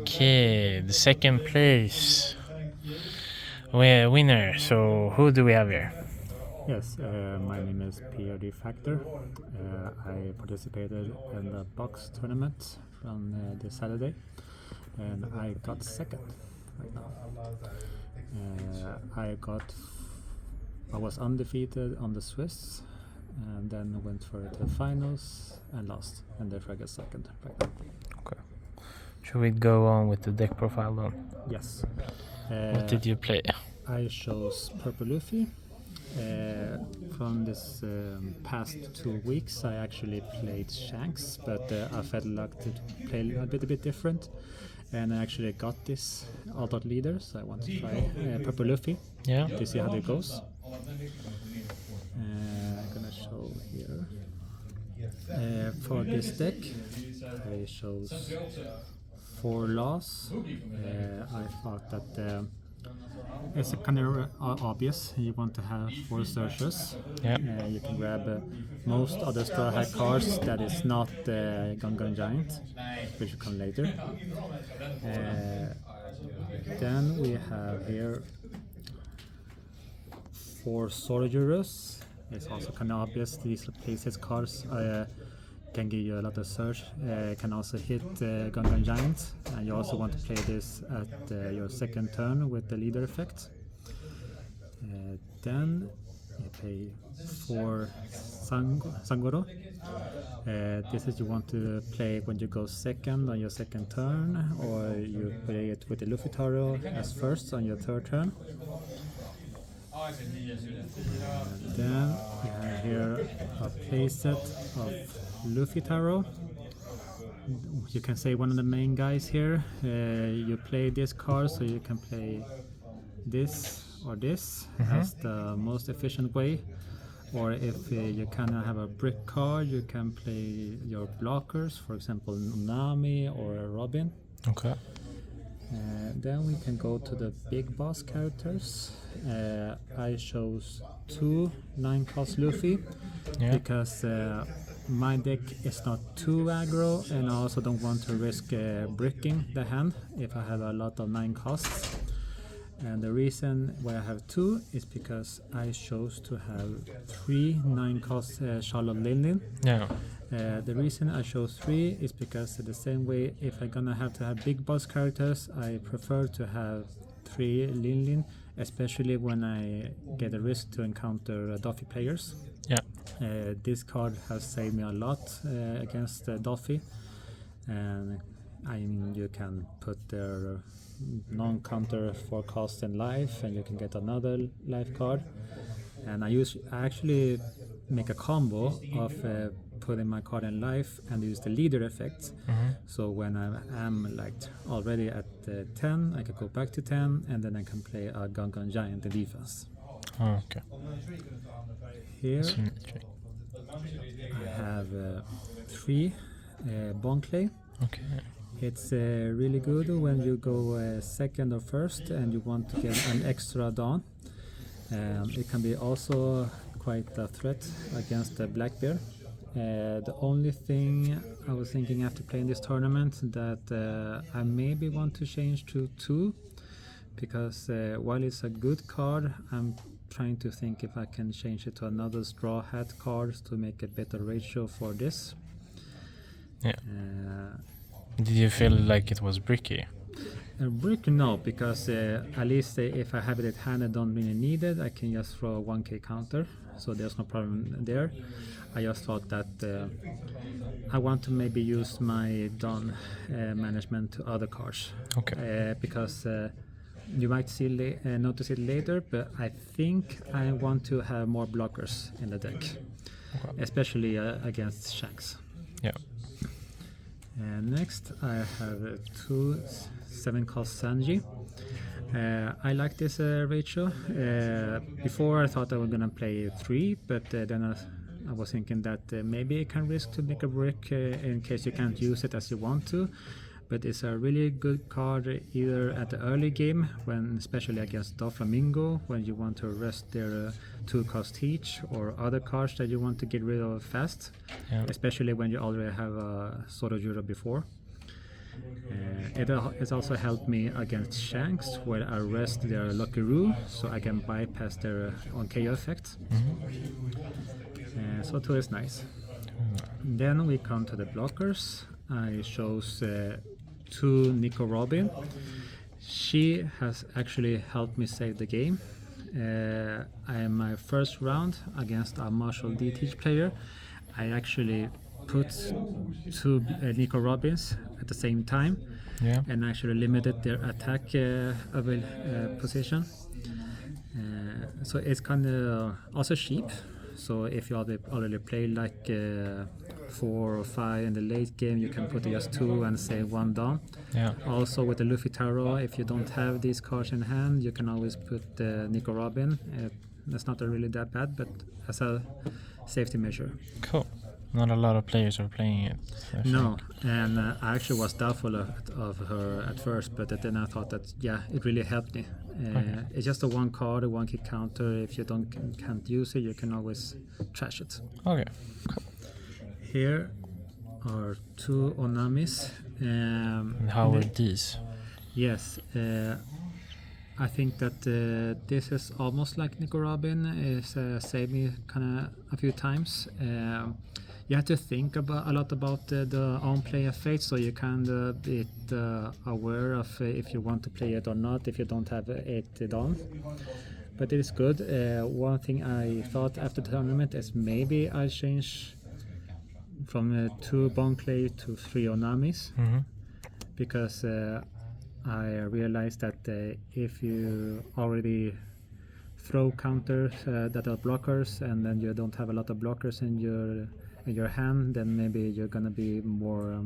Okay, the second place winner. So who do we have here? Yes, my name is PRD Factor. I participated in the box tournament on this Saturday, and I got second right now. I was undefeated on the Swiss, and then went for the finals and lost, and therefore I got second right now. Okay. Should we go on with the deck profile then? Yes. What did you play? I chose Purple Luffy. From this past 2 weeks, I actually played Shanks, but I felt like to play a bit different, and I actually got this alt leader, so I want to try Purple Luffy. Yeah. To see how it goes. I'm gonna show here. For this deck, I chose 4 laws. I thought that it's kind of obvious. You want to have 4 searches. Yeah. You can grab most other Straw Hat cards that is not Gungan Giant, which will come later. Then we have here 4 soldiers. It's also kind of obvious. These places cards can give you a lot of surge. Can also hit Gungan Giant, and you also want to play this at your second turn with the leader effect. Then you play 4 Sangoro. This is you want to play when you go second on your second turn, or you play it with the Luffy Taro as first on your third turn. Then we have here a playset of Luffy Taro. You can say one of the main guys here. You play this card, so you can play this or this as the most efficient way. Or if you kind of have a brick card, you can play your blockers, for example, Nami or Robin. Okay. Then we can go to the big boss characters. I chose 2 9-cost Luffy because my deck is not too aggro, and I also don't want to risk bricking the hand if I have a lot of 9 costs. And the reason why I have 2 is because I chose to have 3 9-cost Charlotte Lindin. Yeah. The reason I chose 3 is because the same way, if I'm gonna have to have big boss characters, I prefer to have 3 Lin, especially when I get a risk to encounter Duffy players. Yeah. This card has saved me a lot against Duffy, and I mean you can put their non-counter for cost and life, and you can get another life card. And I actually make a combo of putting my card in life and use the leader effect. So when I am like already at 10, I can go back to 10, and then I can play a Gungan Giant in defense. Oh, okay. Here I have 3 Bonclay. Okay. It's really good when you go second or first and you want to get an extra Dawn. It can be also quite a threat against the Black Bear. The only thing I was thinking after playing this tournament that I maybe want to change to 2, because while it's a good card, I'm trying to think if I can change it to another Straw Hat card to make a better ratio for this. Yeah. Did you feel like it was bricky? Brick, no, because at least if I have it at hand, I don't really need it. I can just throw a 1k counter, so there's no problem there. I just thought that I want to maybe use my Dawn management to other cards. Okay. Because you might see notice it later, but I think I want to have more blockers in the deck, especially against Shanks. Yeah. Next I have 2 7-cost Sanji. I like this ratio. Before I thought I was gonna play 3, but then I was thinking that maybe I can risk to make a brick in case you can't use it as you want to. But it's a really good card either at the early game, when especially against Doflamingo, when you want to rest their 2-cost each, or other cards that you want to get rid of fast, especially when you already have a Sword of Jura before. It also helped me against Shanks, where I rest their Luckaroo, so I can bypass their on KO effect. So 2 is nice. Then we come to the blockers. I chose 2 Nico Robin. She has actually helped me save the game. I am my first round against a martial DT player. I actually put 2 Nico Robins at the same time, and actually limited their attack position. So it's kind of also cheap. So if you already play like 4 or 5 in the late game, you can put just 2 and save 1 down. Yeah. Also with the Luffy Taro, if you don't have these cards in hand, you can always put Nico Robin. That's not really that bad, but as a safety measure. Cool. Not a lot of players are playing it. No, and I actually was doubtful of her at first, but then I thought that it really helped me. It's just a 1 card, a 1 kick counter. If you can't use it, you can always trash it. Okay. Cool. Here are 2 Onamis. And how are these? Yes, I think that this is almost like Nico Robin. It's saved me kind of a few times. You have to think a lot about the on-play effect, so you can be aware of if you want to play it or not if you don't have it on. But it is good. One thing I thought after the tournament is maybe I change from 2 Bonclay to 3 Onamis, because I realized that if you already throw counters that are blockers, and then you don't have a lot of blockers in your hand, then maybe you're gonna be more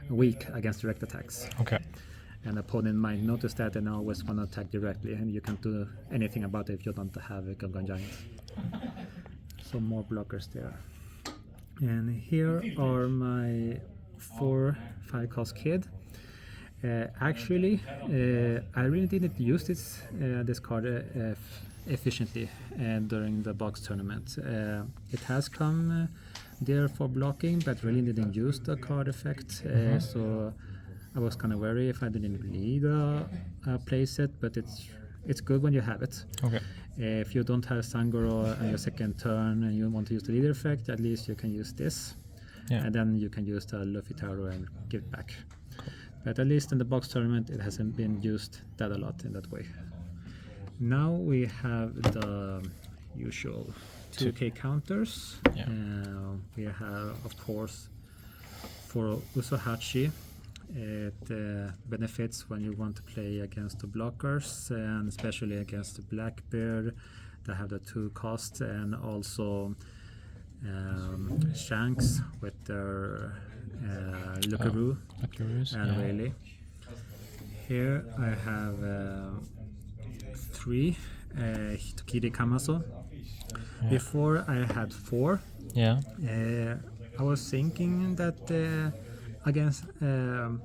weak against direct attacks. Okay. An opponent might notice that and always want to attack directly, and you can't do anything about it if you don't have a Gungan Giant. So more blockers there. And here are my 4/5 cost kid. Actually, I really didn't use this card efficiently during the box tournament. It has come there for blocking, but really didn't use the card effect. So I was kind of worried if I didn't need a playset, but it's good when you have it. Okay. If you don't have Sangoro on your second turn and you want to use the leader effect, at least you can use this. Yeah. And then you can use the Luffy Taro and give it back. But at least in the box tournament, it hasn't been used that a lot in that way. Now we have the usual 2K counters. Yeah. We have, of course, for Usohachi, it benefits when you want to play against the blockers, and especially against the Blackbeard that have the 2 costs, and also Shanks with their Luckaroo and Rayleigh. Here I have 3 Hitokiri Kamaso. Yeah. Before I had 4. Yeah. I was thinking that against,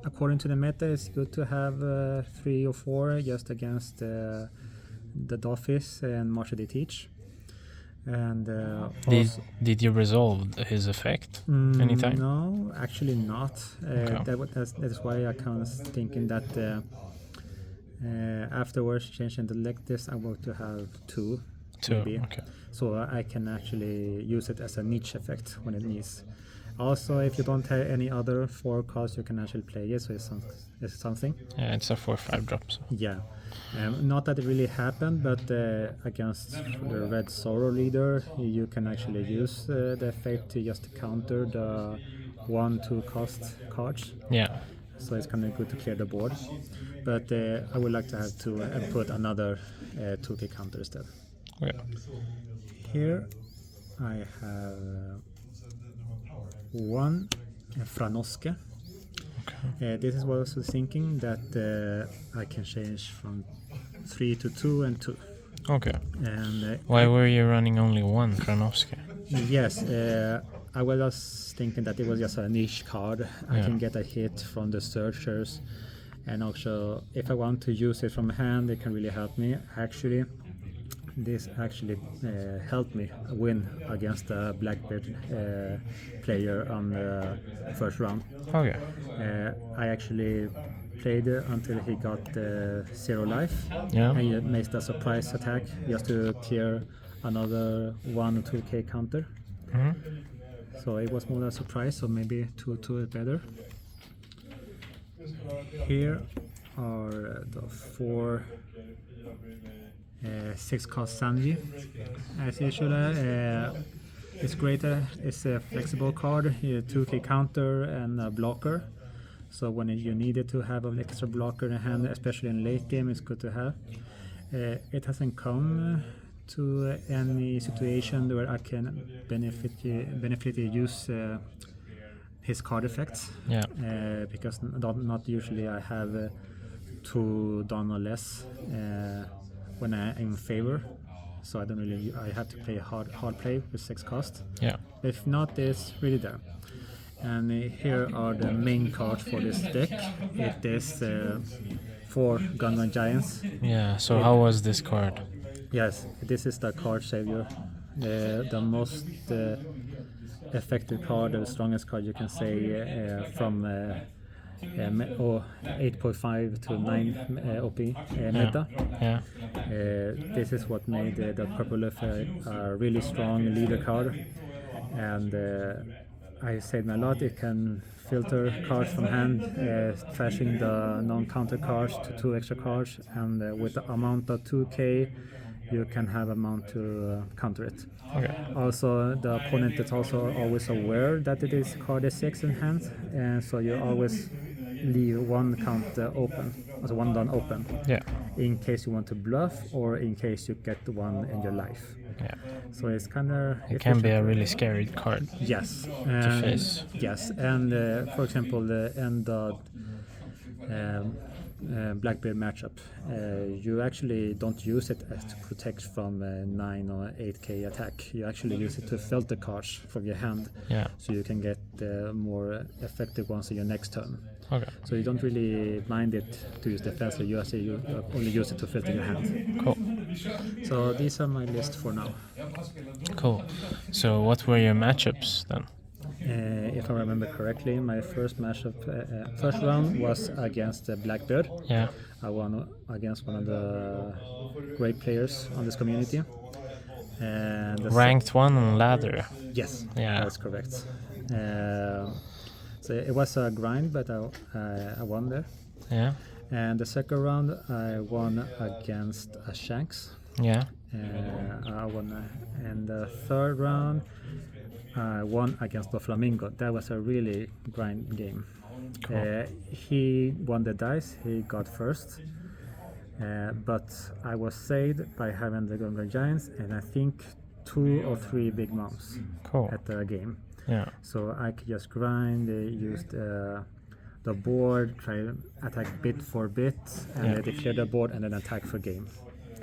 according to the meta, it's good to have 3 or 4 just against the Dolphins and Marshall they teach. And did you resolve his effect anytime? No, actually not. Okay. That's why I kind of thinking that afterwards changing the leg this, I want to have 2. Maybe. Okay. So I can actually use it as a niche effect when it needs. Also, if you don't have any other 4 cards, you can actually play it, so it's something. Yeah, it's a 4/5 drop. So. Yeah. Not that it really happened, but against the Red Sorrow leader, you can actually use the effect to just counter the 1/2 cost cards. Yeah. So it's kind of good to clear the board. But I would like to have to put another 2K counter instead. Okay. Here I have 1 Franoske. Okay. This is what I was thinking, that I can change from 3 to 2 and 2. Okay. And Why were you running only 1 Kranovsky? Yes, I was just thinking that it was just a niche card. I can get a hit from the searchers, and also if I want to use it from hand, it can really help me. Actually, this actually helped me win against a Blackbeard player on the first round. Okay. I actually played until he got 0 life, Yeah. and he made a surprise attack just to clear another 1 or 2k counter. So it was more a surprise, so maybe 2 is better. Here are the 4 6 cost Sanji. As usual, it's greater. It's a flexible card, 2k counter and a blocker. So when you needed to have an extra blocker in hand, especially in late game, it's good to have. It hasn't come to any situation where I can benefitly use his card effects. Yeah. Because not usually I have 2 done or less when I'm in favor. So I don't really. I have to play hard play with 6 cost. Yeah. If not, it's really there. And here are the main cards for this deck. It is 4 Gungan Giants. Yeah. So how was this card? Yes, this is the card savior. The most effective card, the strongest card you can say from 8.5 to 9 OP meta. Yeah. This is what made the Purple Luffy a really strong leader card. And I said a lot, it can filter cards from hand, trashing the non-counter cards to 2 extra cards, and with the amount of 2k you can have amount to counter it. Okay. Also, the opponent is also always aware that it is card 6 in hand, and so you always leave 1 count open, also 1 done open, Yeah. in case you want to bluff or in case you get 1 in your life. Yeah. So it's kind of... It can be a really scary card. Yes. to face. Yes, and for example, the end of Blackbeard matchup, you actually don't use it to protect from 9 or 8k attack. You actually use it to filter cards from your hand, Yeah. so you can get more effective ones in your next turn. Okay. So you don't really mind it to use defense, you only use it to filter your hand. Cool. So these are my list for now. Cool. So what were your matchups then? If I remember correctly, my first matchup, first round was against Blackbeard. Yeah. I won against one of the great players on this community. And Ranked 1 on ladder. yes, Yeah. that's correct. So it was a grind, but I won there. Yeah. And the second round, I won against a Shanks. Yeah. I won, and the third round, I won against the Flamingo. That was a really grind game. Cool. He won the dice. He got first, but I was saved by having the Gungan Giants and I think 2 or 3 big moms Cool. at the game. Yeah. So I could just grind. Used the board, try to attack bit for bit, and Yeah. they clear the board and then attack for game.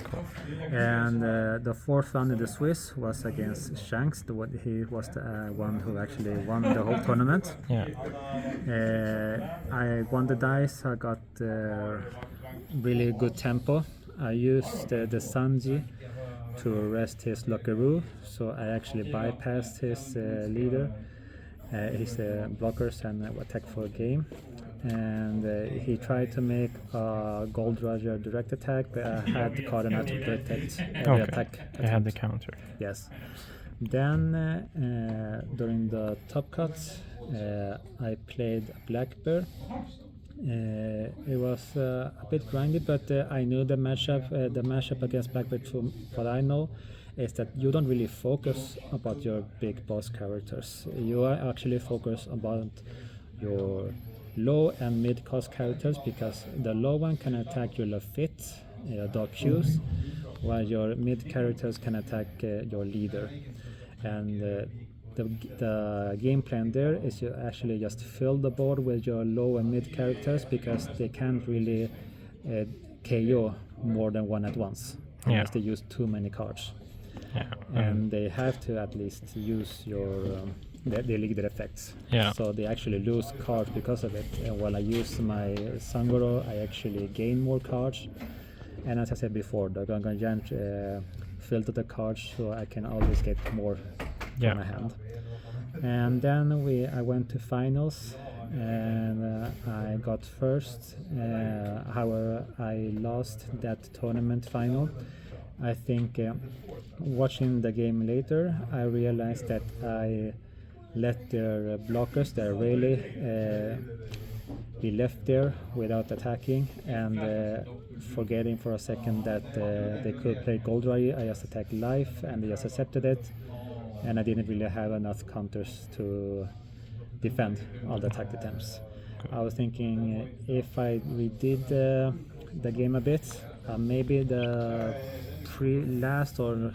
Cool. And the fourth round in the Swiss was against Shanks. He was the one who actually won the whole tournament. Yeah. I won the dice. I got really good tempo. I used the Sanji to arrest his Lockeroo, so I actually bypassed his leader, his blockers, and attack for a game. And he tried to make a Gold Roger direct attack, but I had the card and I to protect every attack. I had the counter. Yes. Then during the top cuts, I played Blackbeard. It was a bit grindy, but I knew the matchup. The matchup against Blackbeard, from what I know, is that you don't really focus about your big boss characters. You are actually focused about your low and mid cost characters, because the low one can attack your Lafitte, Dark Hughes, while your mid characters can attack your leader. And the game plan there is you actually just fill the board with your low and mid characters, because they can't really KO more than one at once unless they use too many cards. Yeah. And they have to at least use your the leader effects. Yeah. So they actually lose cards because of it. And while I use my Sangoro, I actually gain more cards. And as I said before, the Gungan Giant filter the cards so I can always get more Yeah. from my hand. And then I went to finals, and I got first. However, I lost that tournament final. I think watching the game later, I realized that I let their blockers, their rally, be left there without attacking, and forgetting for a second that they could play Gold Rye. I just attacked life, and they just accepted it, and I didn't really have enough counters to defend all the attack attempts. I was thinking if I redid the game a bit, maybe the last or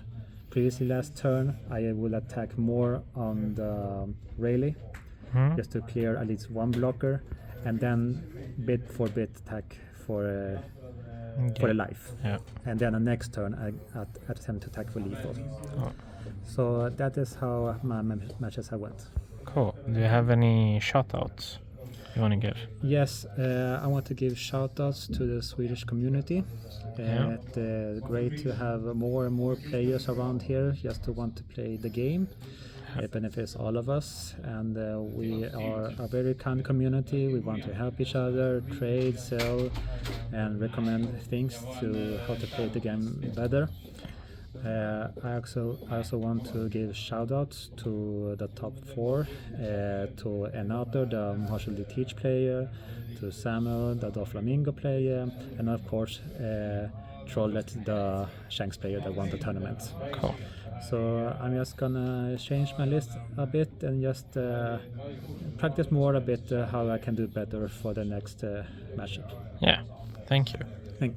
previously last turn, I will attack more on the rally, just to clear at least one blocker, and then bit for bit attack for the life. Yeah. And then the next turn I attempt to attack for lethal. Oh. So that is how my matches have went. Cool. Do you have any shoutouts you want to give? Yes, I want to give shoutouts to the Swedish community. Yeah. It's great to have more and more players around here just to want to play the game. It benefits all of us, and we are a very kind community. We want to help each other, trade, sell, and recommend things to how to play the game better. I also want to give shoutouts to the top 4, to Enator, the Marshall the Teach player, to Samuel, the Doflamingo player, and of course Trollet, the Shanks player that won the tournament. Cool. So I'm just gonna change my list a bit and just practice more a bit how I can do better for the next matchup. Yeah. Thank you. Thank